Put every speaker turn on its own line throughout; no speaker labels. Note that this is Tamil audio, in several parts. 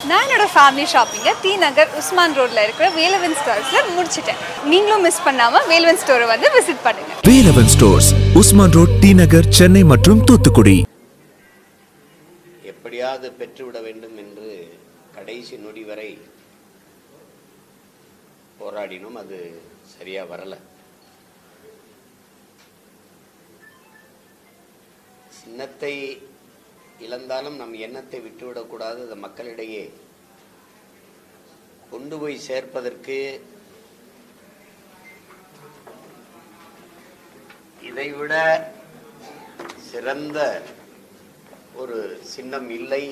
நான் என்னோட ஃபேமிலி ஷாப்பிங்கை டி நகர் உஸ்மான் ரோட்ல இருக்கிற வேலவன் ஸ்டோர்ஸ்ல முடிச்சிட்டேன். நீங்களும் மிஸ் பண்ணாம வேலவன் ஸ்டோரை வந்து விசிட் பண்ணுங்க.
வேலவன் ஸ்டோர்ஸ், உஸ்மான் ரோட், டி நகர், சென்னை மற்றும் தூத்துக்குடி.
எப்படியாவது பெற்றுவிட வேண்டும் என்று கடைசி நொடி வரை போராடினோம். அது சரியா வரல. சின்னத்தை இழந்தாலும் நம் எண்ணத்தை விட்டுவிடக்கூடாது. அது மக்களிடையே கொண்டு போய் சேர்ப்பதற்கு இதைவிட சிறந்த ஒரு சின்னம் இல்லை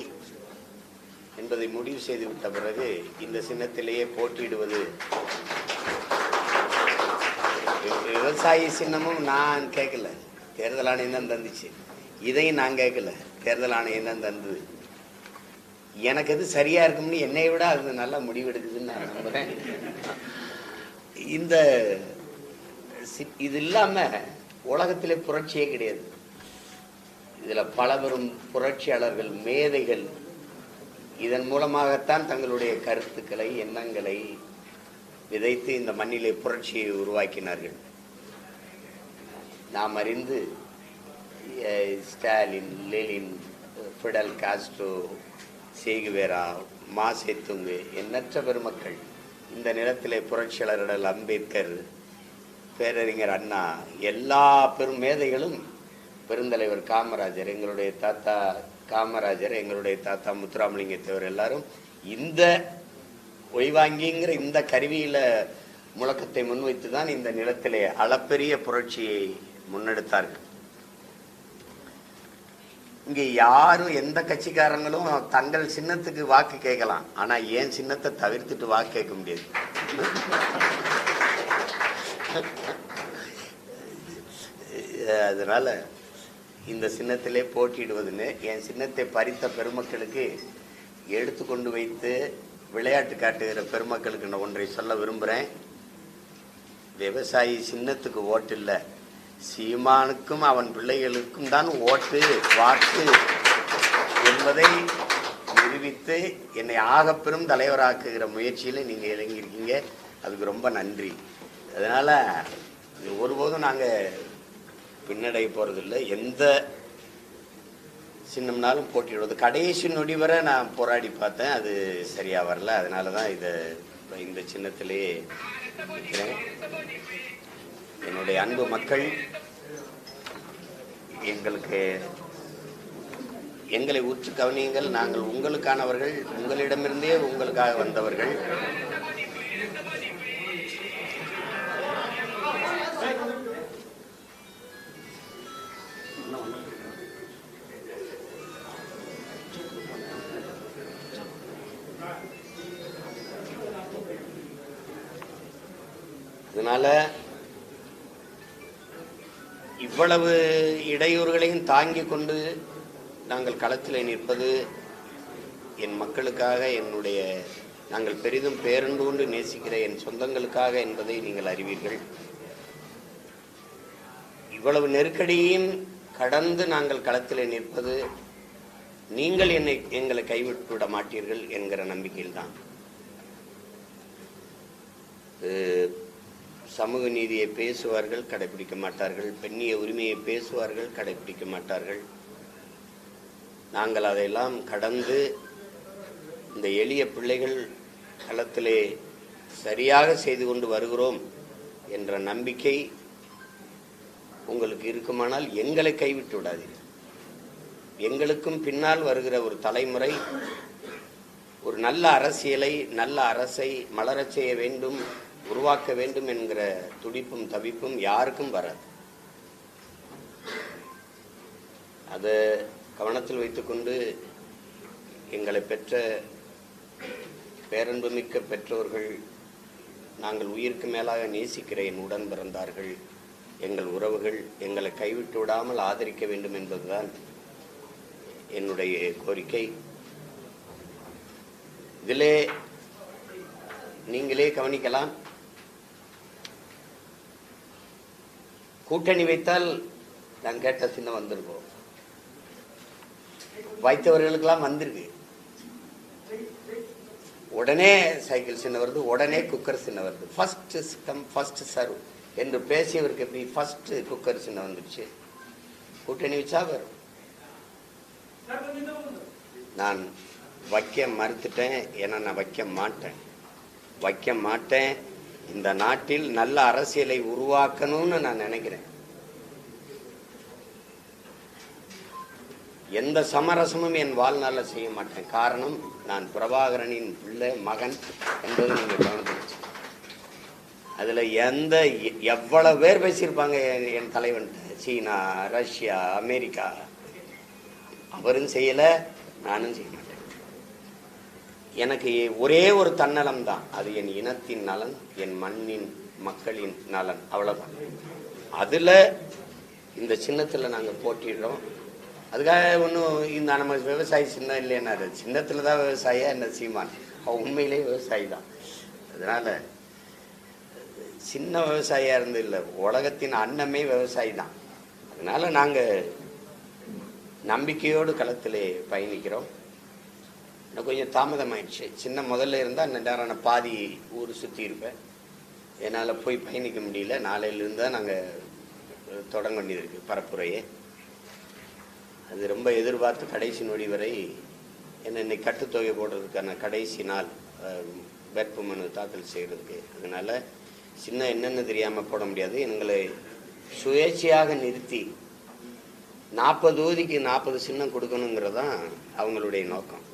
என்பதை முடிவு செய்துவிட்ட பிறகு இந்த சின்னத்திலேயே போட்டியிடுவது. விவசாயி சின்னமும் நான் கேட்கல, தேர்தல் ஆணையம் தான் தந்துச்சு. இதையும் நான் கேட்கல, தேர்தல் ஆணையம் தான் தந்தது. எனக்கு எது சரியா இருக்கும்னு என்னை விட அது நல்லா முடிவெடுக்குதுன்னு நான் நம்புறேன். இது இல்லாம உலகத்திலே புரட்சியே கிடையாது. இதுல பல பெரும் புரட்சியாளர்கள், மேதைகள் இதன் மூலமாகத்தான் தங்களுடைய கருத்துக்களை, எண்ணங்களை விதைத்து இந்த மண்ணிலே புரட்சியை உருவாக்கினார்கள். நாம் அறிந்து Stalin, Lenin, Fidel Castro, Che Guevara, மா சேத்துங்கு, எண்ணற்ற பெருமக்கள் இந்த நிலத்திலே புரட்சியாளர்கள், அம்பேத்கர், பேரறிஞர் அண்ணா, எல்லா பெரும் மேதைகளும், பெருந்தலைவர் காமராஜர், எங்களுடைய தாத்தா காமராஜர், எங்களுடைய தாத்தா முத்துராமலிங்க தேவர், எல்லாரும் இந்த ஒய்வாங்கிங்கிற இந்த கருவியில முழக்கத்தை முன்வைத்து தான் இந்த நிலத்திலே அளப்பெரிய புரட்சியை முன்னெடுத்தார்கள். இங்கே யாரும் எந்த கட்சிக்காரங்களும் தங்கள் சின்னத்துக்கு வாக்கு கேட்கலாம், ஆனா ஏன் சின்னத்தை தவிர்த்துட்டு வாக்கு கேட்க முடியாது. அதனால இந்த சின்னத்திலே போட்டியிடுவதுன்னு என் சின்னத்தை பறித்த பெருமக்களுக்கு எடுத்து கொண்டு வைத்து விளையாட்டு காட்டுகிற பெருமக்களுக்கு நான் ஒன்றை சொல்ல விரும்புகிறேன். விவசாயி சின்னத்துக்கு ஓட்டு இல்லை, சீமானுக்கும் அவன் பிள்ளைகளுக்கும் தான் ஓட்டு, வாக்கு என்பதை நிரூபித்து என்னை ஆகப்பெரும் தலைவராக்குகிற முயற்சியில் நீங்கள் இறங்கியிருக்கீங்க. அதுக்கு ரொம்ப நன்றி. அதனால் ஒருபோதும் நாங்கள் பின்னடைய போகிறதில்லை. எந்த சின்னம்னாலும் போட்டிடுவது. கடைசி நொடி வரை நான் போராடி பார்த்தேன், அது சரியாக வரல. அதனால தான் இந்த சின்னத்திலேயே இருக்கிறேன். என்னுடைய அன்பு மக்கள், எங்களை உற்று கவனியுங்கள். நாங்கள் உங்களுக்கானவர்கள், உங்களிடமிருந்தே உங்களுக்காக வந்தவர்கள். அதனால இவ்வளவு இடையூறுகளையும் தாங்கி கொண்டு நாங்கள் களத்தில் நிற்பது என் மக்களுக்காக, நாங்கள் பெரிதும் பேரன்பு கொண்டு நேசிக்கிற என் சொந்தங்களுக்காக என்பதை நீங்கள் அறிவீர்கள். இவ்வளவு நெருக்கடியையும் கடந்து நாங்கள் களத்தில் நிற்பது நீங்கள் எங்களை கைவிட்டு விட மாட்டீர்கள் என்கிற நம்பிக்கையில் தான். சமூக நீதியை பேசுவார்கள், கடைபிடிக்க மாட்டார்கள். பெண்ணிய உரிமையை பேசுவார்கள், கடைபிடிக்க மாட்டார்கள். நாங்கள் அதையெல்லாம் கடந்து இந்த எளிய பிள்ளைகள் களத்திலே சரியாக செய்து கொண்டு வருகிறோம் என்ற நம்பிக்கை உங்களுக்கு இருக்குமானால் எங்களை கைவிட்டு விடாதீர்கள். எங்களுக்கும் பின்னால் வருகிற ஒரு தலைமுறை ஒரு நல்ல அரசியலை, நல்ல அரசை மலரச் செய்ய வேண்டும், உருவாக்க வேண்டும் என்கிற துடிப்பும் தவிப்பும் யாருக்கும் வராது. அதை கவனத்தில் வைத்துக்கொண்டு எங்களை பெற்ற பேரன்புமிக்க பெற்றோர்கள், நாங்கள் உயிருக்கு மேலாக நேசிக்கிற என் உடன் பிறந்தார்கள், எங்கள் உறவுகள் எங்களை கைவிட்டு விடாமல் ஆதரிக்க வேண்டும் என்பதுதான் என்னுடைய கோரிக்கை. இதிலே நீங்களே கவனிக்கலாம். கூட்டணி வைத்தால் நான் கேட்ட சின்னம் வந்திருக்கோம். வைத்தவர்களுக்கெல்லாம் வந்திருக்கு. உடனே சைக்கிள் சின்ன வருது, உடனே குக்கர் சின்ன வருது. ஃபர்ஸ்ட் கம் ஃபர்ஸ்ட் சர்வ் என்று பேசியவருக்கு எப்படி ஃபர்ஸ்ட் குக்கர் சின்ன வந்துடுச்சு? கூட்டணி வச்சா வரும். நான் வைக்க மறுத்துட்டேன். ஏன்னா நான் வைக்க மாட்டேன். இந்த நாட்டில் நல்ல அரசியலை உருவாக்கணும்னு நான் நினைக்கிறேன். எந்த சமரசமும் என் வாழ்நாளில் செய்ய மாட்டேன். காரணம், நான் பிரபாகரனின் பிள்ளை மகன் என்பது நீங்கள் கவனிச்சு. அதில் எவ்வளவு பேர் பேசியிருப்பாங்க என் தலைவன். சீனா, ரஷ்யா, அமெரிக்கா. அவரும் செய்யலை, நானும் செய்ய மாட்டேன். எனக்கு ஒரே ஒரு தன்னலம் தான். அது என் இனத்தின் நலன், என் மண்ணின் மக்களின் நலன், அவ்வளோதான். அதில் இந்த சின்னத்தில் நாங்கள் போட்டிடுறோம். அதுக்காக ஒன்றும் இந்த நம்ம விவசாயி சின்னம் இல்லைன்னா, அது சின்னத்தில் தான் விவசாயியா என்ன சீமான், அவன் உண்மையிலே விவசாயி தான். அதனால் சின்ன விவசாயியாக இருந்து இல்லை, உலகத்தின் அன்னமே விவசாயி தான். அதனால் நாங்கள் நம்பிக்கையோடு களத்திலே பயணிக்கிறோம். எனக்கு கொஞ்சம் தாமதமாயிடுச்சு. சின்ன முதல்ல இருந்தால் நேரம் நான் பாதி ஊர் சுற்றி இருப்பேன். என்னால் போய் பயணிக்க முடியல. நாளையிலிருந்து தான் நாங்கள் தொடங்க வேண்டியது இருக்குது பரப்புரையே. அது ரொம்ப எதிர்பார்த்து கடைசி நொடி வரை என்ன இன்னைக்கு கட்டுத்தொகை போடுறதுக்கான கடைசி நாள் வேட்புமனு தாக்கல் செய்கிறதுக்கு. அதனால் சின்ன என்னென்னு தெரியாமல் போட முடியாது. எங்களை சுயேட்சையாக நிறுத்தி 40 தொகுதிக்கு 40 சின்னம் கொடுக்கணுங்கிறதான் அவங்களுடைய நோக்கம்.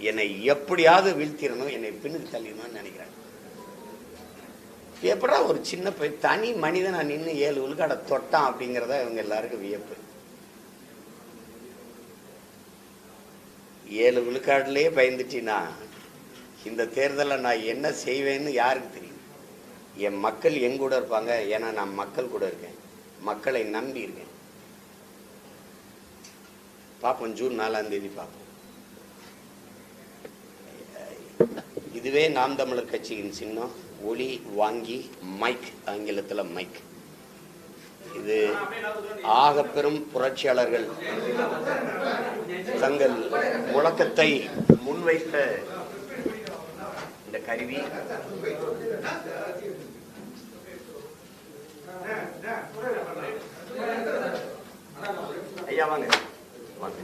என்னை எப்படியாவது வீழ்த்திடணும், என்னை பின்னுக்கு தள்ளிடணும்னு நினைக்கிறாங்க. எப்படா ஒரு சின்ன தனி மனிதன் நான் நின்று 7 விழுக்காடை தொட்டான் அப்படிங்கிறத இவங்க எல்லாருக்கும் வியப்பு. 7 விழுக்காடுலேயே பயந்துட்டினா இந்த தேர்தலில் நான் என்ன செய்வேன்னு யாருக்கு தெரியும்? என் மக்கள் என் கூட இருப்பாங்க. ஏன்னா நான் மக்கள் கூட இருக்கேன், மக்களை நம்பி இருக்கேன். பார்ப்போம், ஜூன் 4ஆம் தேதி பார்ப்போம். இதுவே நாம் தமிழர் கட்சியின் சின்னம். ஒளி வாங்கி மைக், ஆங்கிலத்தில் மைக். இது ஆக பெரும் புரட்சியாளர்கள் தங்கள் முழக்கத்தை முன்வைத்த இந்த கருவி. ஐயா வாங்க வாங்க.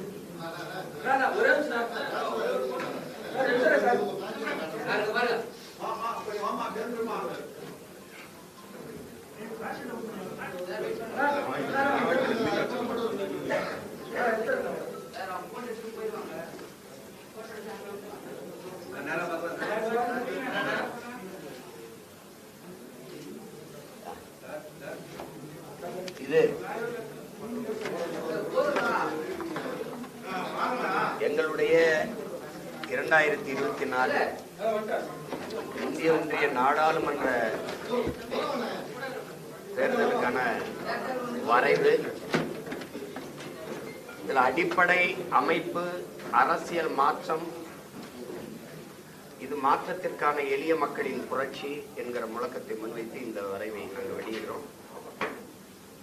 இது எங்களுடைய 2024 இந்திய ஒன்றிய நாடாளுமன்ற தேர்தலுக்கான வரைவு. இதில் அடிப்படை அமைப்பு, அரசியல் மாற்றம், இது மாற்றத்திற்கான எளிய மக்களின் புரட்சி என்கிற முழக்கத்தை முன்வைத்து இந்த வரைவை நாங்கள் வெளியிடுறோம்.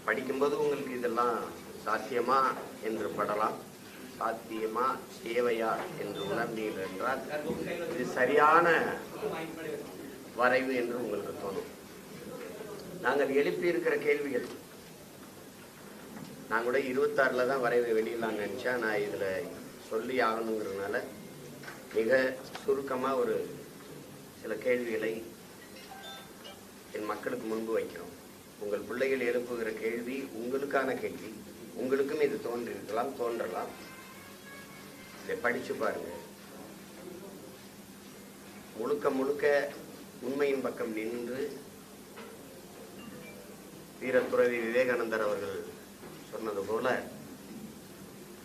படிக்கும்போது உங்களுக்கு இதெல்லாம் சாத்தியமா என்று படலாம். சாத்தியமா தேவையா என்று உணர்ந்தீர்கள் என்றால் இது சரியான வரைவு என்று உங்களுக்கு தோணும். நாங்கள் எழுப்பி இருக்கிற கேள்விகள், நான் கூட 26ல் தான் வரைவை வெளியிடலாம்னு நினச்சா, நான் இதில் சொல்லி ஆகணுங்கிறதுனால மிக சுருக்கமாக ஒரு சில கேள்விகளை என் மக்களுக்கு முன்பு வைக்கிறோம். உங்கள் பிள்ளைகள் எழுப்புகிற கேள்வி உங்களுக்கான கேள்வி. உங்களுக்கும் இது தோன்றிருக்கலாம், தோன்றலாம். இதை படிச்சு பாருங்க. முழுக்க முழுக்க உண்மையின் பக்கம் நின்று வீரத்துறவி விவேகானந்தர் அவர்கள் சொன்னது போல,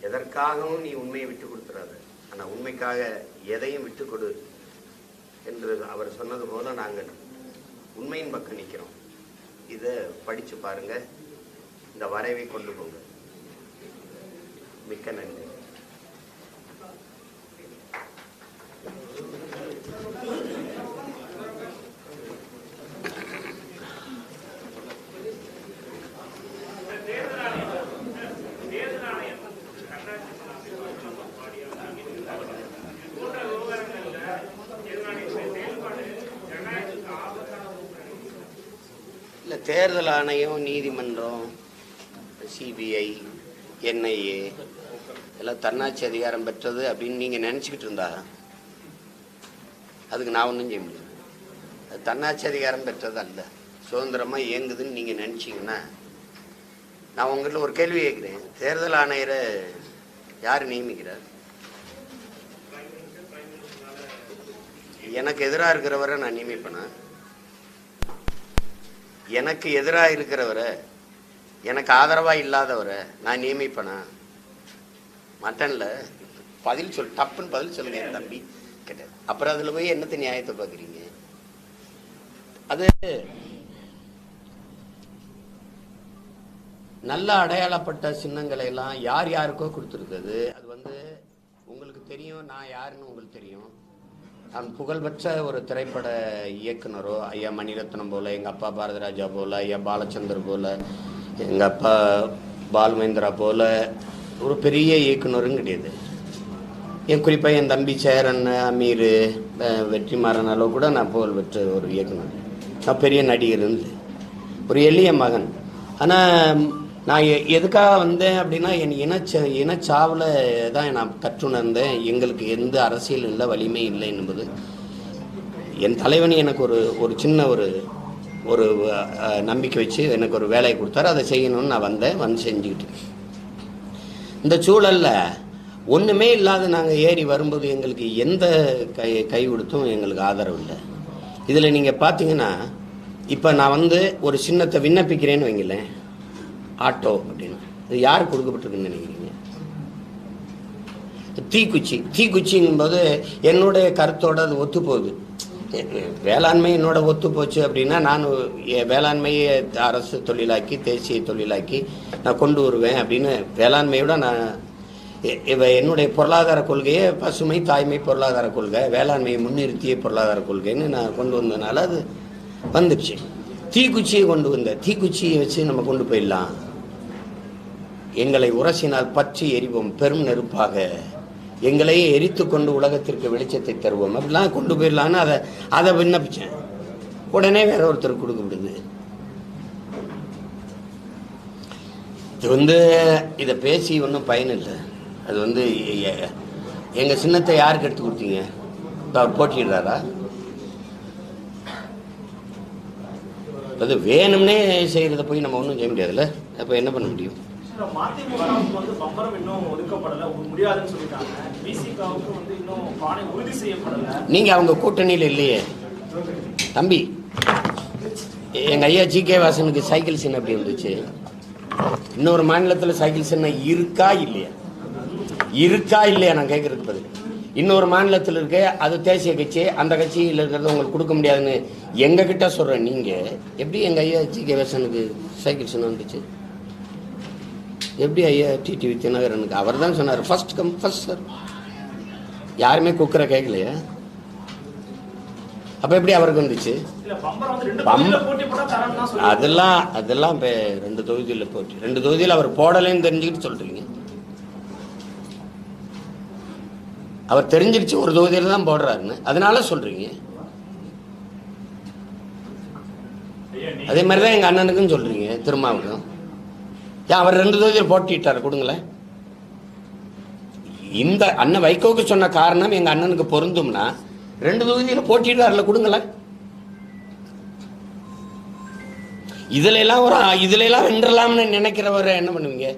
எதற்காகவும் நீ உண்மையை விட்டு கொடுத்துறாத, ஆனால் உண்மைக்காக எதையும் விட்டு கொடு என்று அவர் சொன்னது போல நாங்கள் உண்மையின் பக்கம் நிற்கிறோம். இதை படிச்சு பாருங்க, இந்த வரைவை கொண்டு போங்க. மிக்க நன்றி. தேர்தல் ஆணையம், நீதிமன்றம், சிபிஐ, என்ஐஏ எல்லாம் தன்னாட்சி அதிகாரம் பெற்றது அப்படின்னு நீங்கள் நினச்சிக்கிட்டு இருந்தா அதுக்கு நான் ஒன்றும் செய்ய முடியாது. அது தன்னாட்சி அதிகாரம் பெற்றது அல்ல, சுதந்திரமாக இயங்குதுன்னு நீங்கள் நினச்சிங்கன்னா, நான் உங்கள்கிட்ட ஒரு கேள்வி கேட்குறேன். தேர்தல் ஆணையரை யார் நியமிக்கிறார்? எனக்கு எதிராக இருக்கிறவரை நான் நியமிப்பேனா? எனக்கு எதிராக இருக்கிறவரை, எனக்கு ஆதரவாக இல்லாதவரை நான் நியமிப்பேனா? மட்டன்ல பதில் சொல், டப்புன்னு பதில் சொல்லுங்க என் தம்பி கேட்டார். அப்புறம் அதில் போய் என்னத்தை நியாயத்தை பார்க்குறீங்க? அது நல்ல அடையாளப்பட்ட சின்னங்களை எல்லாம் யார் யாருக்கோ கொடுத்துருக்குது. அது உங்களுக்கு தெரியும், நான் யாருன்னு உங்களுக்கு தெரியும். நான் புகழ்பெற்ற ஒரு திரைப்பட இயக்குனரோ, ஐயா மணிரத்னம் போல, எங்கள் அப்பா பாரதிராஜா போல, ஐயா பாலச்சந்தர் போல, எங்கள் அப்பா பால்மேந்திரா போல ஒரு பெரிய இயக்குனரும் கிடையாது. குறிப்பாக என் தம்பி சேரன், அமீர், வெற்றிமாறன் அளவு கூட நான் புகழ்பெற்ற ஒரு இயக்குனர். நான் பெரிய நடிகர் இருந்து ஒரு எளிய மகன். ஆனால் நான் எதுக்காக வந்தேன் அப்படின்னா, என் இனச்சாவில் தான் நான் கற்றுணர்ந்தேன். எங்களுக்கு எந்த அரசியல் இல்லை, வலிமை இல்லை என்பது. என் தலைவன் எனக்கு ஒரு சின்ன ஒரு நம்பிக்கை வச்சு எனக்கு ஒரு வேலையை கொடுத்தாரு. அதை செய்யணும்னு நான் வந்து செஞ்சுக்கிட்டு. இந்த சூழலில் ஒன்றுமே இல்லாத நாங்கள் ஏறி வரும்போது எங்களுக்கு எந்த கை கொடுத்தும் எங்களுக்கு ஆதரவு இல்லை. இதில் நீங்கள் பார்த்தீங்கன்னா, இப்போ நான் ஒரு சின்னத்தை விண்ணப்பிக்கிறேன்னு வைங்களேன், ஆட்டோ அப்படின்னு. இது யார் கொடுக்கப்பட்டிருக்குன்னு நினைக்கிறீங்க? தீக்குச்சிங்கும்போது என்னுடைய கருத்தோடு அது ஒத்து போகுது. வேளாண்மை என்னோட ஒத்து போச்சு அப்படின்னா, நான் வேளாண்மையை அரசு தொழிலாக்கி, தேசிய தொழிலாக்கி நான் கொண்டு வருவேன் அப்படின்னு வேளாண்மையோட நான் என்னுடைய பொருளாதார கொள்கையை பசுமை, தாய்மை பொருளாதார கொள்கை, வேளாண்மையை முன்னிறுத்திய பொருளாதார கொள்கைன்னு நான் கொண்டு வந்ததுனால அது வந்துடுச்சு. தீக்குச்சியை கொண்டு வந்த தீக்குச்சியை வச்சு நம்ம கொண்டு போயிடலாம். எங்களை உரசினால் பற்றி எரிவோம், பெரும் நெருப்பாக எங்களையே எரித்து கொண்டு உலகத்திற்கு வெளிச்சத்தை தருவோம் அப்படிலாம் கொண்டு போயிடலான்னு அதை விண்ணப்பிச்சேன். உடனே வேற ஒருத்தர் கொடுக்கப்படுது. இது இதை பேசி ஒன்றும் பயனில்லை. அது எங்கள் சின்னத்தை யாருக்கு எடுத்து கொடுத்தீங்க? இப்போ அவர் போட்டிடுறாரா? அது வேணும்னே செய்கிறத போய் நம்ம ஒன்றும் செய்ய முடியாதுல்ல. அப்போ என்ன பண்ண முடியும்? நீங்க அவங்க கூட்டணியில் இல்லையே தம்பி. எங்க ஐயா ஜி.கே. வாசனுக்கு சைக்கிள் சின்னம் எப்படி இருந்துச்சு? இன்னொரு மாநிலத்தில் சைக்கிள் சின்னம் இருக்கா இல்லையா? இருக்கா இல்லையா நான் கேட்கறதுக்கு பதில். இன்னொரு மாநிலத்தில் இருக்க அது தேசிய கட்சி, அந்த கட்சியில் இருக்கிறது உங்களுக்கு கொடுக்க முடியாதுன்னு எங்க கிட்ட சொல்றேன். நீங்க எப்படி எங்க ஐயா ஜி.கே. வாசனுக்கு சைக்கிள் சின்னம் வந்துச்சு? எப்படி ஐயா டிடிவி தினகரனுக்கு? அவர் தான் சொன்னார், ஃபர்ஸ்ட் கம் ஃபர்ஸ்ட் சர்வ். யாருமே குக்கரை கேட்கலையா? அப்ப எப்படி அவருக்கு வந்துச்சு? அதெல்லாம் இப்ப 2 தொகுதியில் போட்டி, 2 தொகுதியில் அவர் போடலைன்னு தெரிஞ்சுக்கிட்டு சொல்றீங்க. அவர் தெரிஞ்சிருச்சு ஒரு தொகுதியில் தான் போடுறாருன்னு, அதனால சொல்றீங்க. அதே மாதிரிதான் எங்க அண்ணனுக்கும் சொல்றீங்க, திருமாவுக்கும். ஏன் அவர் 2 தொகுதியில் போட்டிட்டார்? கொடுங்களேன். இந்த அண்ணன் வைகோக்கு சொன்ன காரணம் எங்க அண்ணனுக்கு பொருந்தும்னா 2 தொகுதியில் போட்டிட்டார்ல, கொடுங்களேன். இதுல எல்லாம் வென்றலாம்னு நினைக்கிறவரை என்ன பண்ணுவீங்க?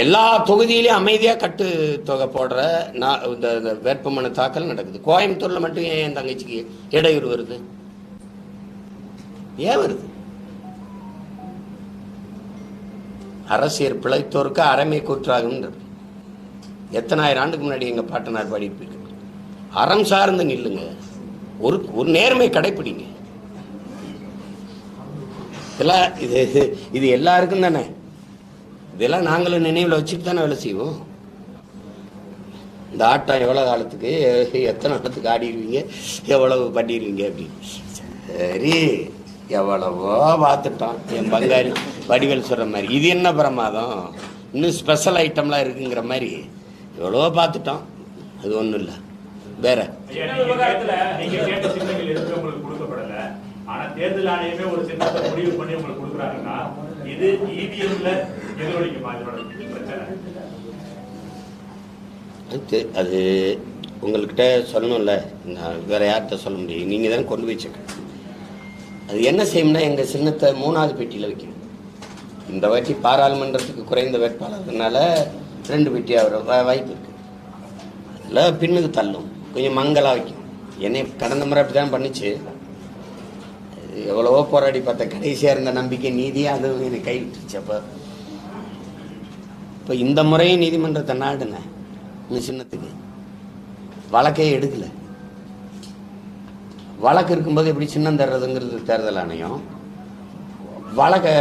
எல்லா தொகுதியிலையும் அமைதியா கட்டு தொகை போடுற இந்த வேட்புமனு தாக்கல் நடக்குது. கோயம்புத்தூர்ல மட்டும் ஏன் என் தங்கச்சிக்கு இடையூறு வருது? ஏன் வருது? அரசியல் பிழைத்தோருக்கு அறமே கூற்றாகும். எத்தனை ஆயிரம் ஆண்டுக்கு முன்னாடி எங்க பாட்டனார் பாடிட்டு அறம் சார்ந்து நில்லுங்க, ஒரு நேர்மை கடைப்பிடிங்க. இதெல்லாம் இது எல்லாருக்கும் தானே. இதெல்லாம் நாங்களும் நினைவில் வச்சுட்டு தானே வேலை செய்வோம். இந்த ஆட்டம் எவ்வளோ காலத்துக்கு, எத்தனை இடத்துக்கு ஆடிடுவீங்க, எவ்வளவு பண்ணிடுவீங்க அப்படின்னு. சரி, எவ்வளவோ பார்த்துட்டோம். என் பங்காளி வடிவேல் சொல்கிற மாதிரி இது என்ன பிரமாதம், இன்னும் ஸ்பெஷல் ஐட்டம்லாம் இருக்குங்கிற மாதிரி எவ்வளவோ பார்த்துட்டோம். அது ஒன்றும் இல்லை. வேற
ஆனா தேர்தல் ஆணையமே ஒரு சின்னத்தை முடிவு பண்ணி உங்களுக்கு கொடுக்குறாங்கன்னா இது இவிஎம்ல எதிரொலிக்குமா இதோட பிரச்சனை?
அது உங்கள்கிட்ட சொல்லணும்ல, நான் வேற யார்கிட்ட சொல்ல முடியும்? நீங்கள் தான் கொண்டு போய் வச்சுக்க. அது என்ன செய்யும்னா எங்கள் சின்னத்தை 3வது பெட்டியில் வைக்கும். இந்த வாட்டி பாராளுமன்றத்துக்கு குறைந்த வேட்பாளர்னால 2 பெட்டி ஆகிற வாய்ப்பு இருக்குது. அதில் பின்னுக்கு தள்ளும், கொஞ்சம் மங்கலாக வைக்கும். என்னை கடந்த முறை அப்படி தான் பண்ணிச்சு. எவ்வளவோ போராடி பார்த்த கடைசியாக இருந்த நம்பிக்கை நீதியாக அதுவும் என்னை கைவிட்டுருச்சு. இப்போ இந்த முறையும் நீதிமன்றத்தை நாடுனேன். இந்த சின்னத்துக்கு வழக்கே எடுக்கலை. வழக்கு இருக்கும்போது எப்படி சின்னம் தர்றதுங்கிறது தேர்தல் ஆணையம். வழக்கை